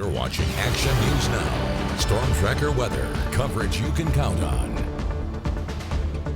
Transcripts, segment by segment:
You're watching Action News Now. Storm Tracker weather. Coverage you can count on.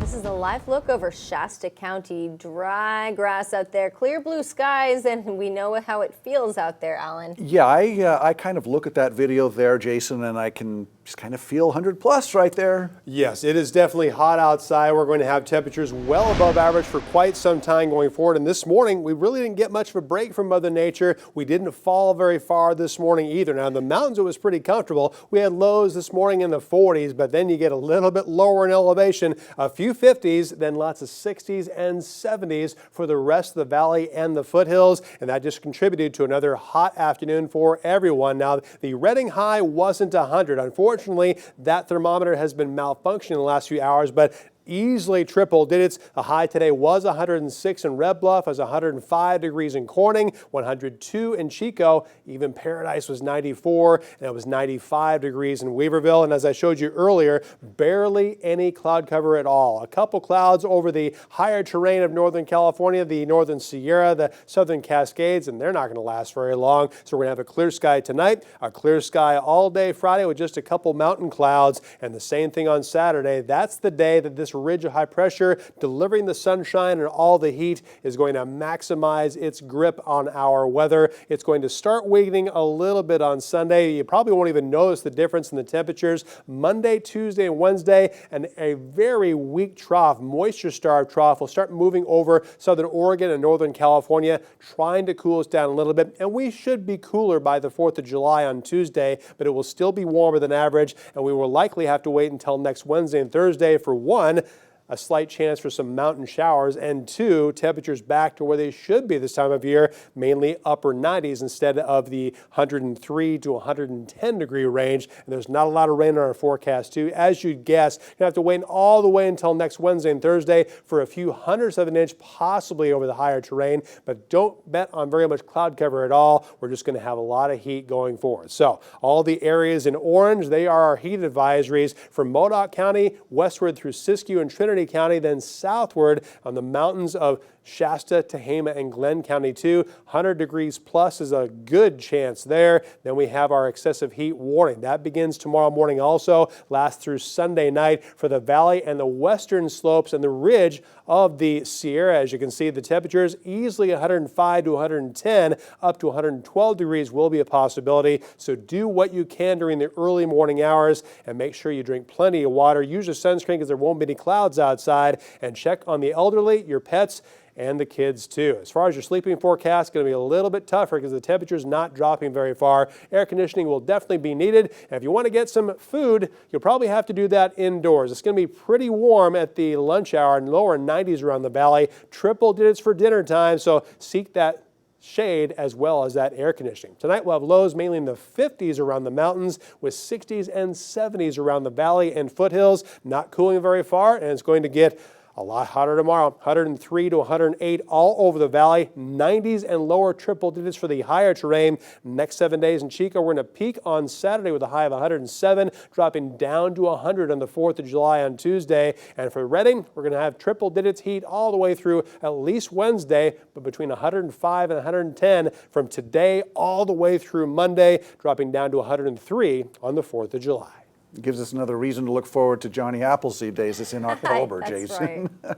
This is a live look over Shasta County. Dry grass out there, clear blue skies, and we know how it feels out there, Alan. Yeah, I kind of look at that video there, Jason, and I can just kind of feel 100 plus right there. Yes, it is definitely hot outside. We're going to have temperatures well above average for quite some time going forward. And this morning, we really didn't get much of a break from Mother Nature. We didn't fall very far this morning either. Now, in the mountains, it was pretty comfortable. We had lows this morning in the 40s, but then you get a little bit lower in elevation, a few 50s, then lots of 60s and 70s for the rest of the valley and the foothills. And that just contributed to another hot afternoon for everyone. Now, the Reading high wasn't 100. Unfortunately, that thermometer has been malfunctioning in the last few hours, but easily triple digits. The high today was 106 in Red Bluff, it was 105 degrees in Corning, 102 in Chico, even Paradise was 94, and it was 95 degrees in Weaverville. And as I showed you earlier, barely any cloud cover at all. A couple clouds over the higher terrain of Northern California, the Northern Sierra, the Southern Cascades, and they're not going to last very long. So we're going to have a clear sky tonight, a clear sky all day Friday with just a couple mountain clouds, and the same thing on Saturday. That's the day that this ridge of high pressure delivering the sunshine and all the heat is going to maximize its grip on our weather. It's going to start weakening a little bit on Sunday. You probably won't even notice the difference in the temperatures. Monday, Tuesday, and Wednesday, and a very weak trough, moisture-starved trough, will start moving over southern Oregon and northern California, trying to cool us down a little bit. And we should be cooler by the 4th of July on Tuesday, but it will still be warmer than average, and we will likely have to wait until next Wednesday and Thursday for one, a slight chance for some mountain showers, and two, temperatures back to where they should be this time of year, mainly upper 90s instead of the 103 to 110 degree range. And there's not a lot of rain in our forecast too. As you'd guess, you're going to have to wait all the way until next Wednesday and Thursday for a few hundredths of an inch, possibly over the higher terrain, but don't bet on very much cloud cover at all. We're just going to have a lot of heat going forward. So all the areas in orange, they are our heat advisories from Modoc County westward through Siskiyou and Trinity County, then southward on the mountains of Shasta, Tehama, and Glenn County too. 100 degrees plus is a good chance there. Then we have our excessive heat warning. That begins tomorrow morning also, lasts through Sunday night for the valley and the western slopes and the ridge of the Sierra. As you can see, the temperatures easily 105 to 110, up to 112 degrees will be a possibility. So do what you can during the early morning hours and make sure you drink plenty of water. Use your sunscreen because there won't be any clouds outside, and check on the elderly, your pets, and the kids too. As far as your sleeping forecast, it's going to be a little bit tougher because the temperature is not dropping very far. Air conditioning will definitely be needed. And if you want to get some food, you'll probably have to do that indoors. It's going to be pretty warm at the lunch hour and lower 90s around the valley. Triple digits for dinner time, so seek that shade as well as that air conditioning. Tonight we'll have lows mainly in the 50s around the mountains with 60s and 70s around the valley and foothills. Not cooling very far, and it's going to get a lot hotter tomorrow, 103 to 108 all over the valley, 90s and lower triple digits for the higher terrain. Next 7 days in Chico, we're going to peak on Saturday with a high of 107, dropping down to 100 on the 4th of July on Tuesday. And for Reading, we're going to have triple digits heat all the way through at least Wednesday, but between 105 and 110 from today all the way through Monday, dropping down to 103 on the 4th of July. It gives us another reason to look forward to Johnny Appleseed Days. It's in October, That's Jason. Right.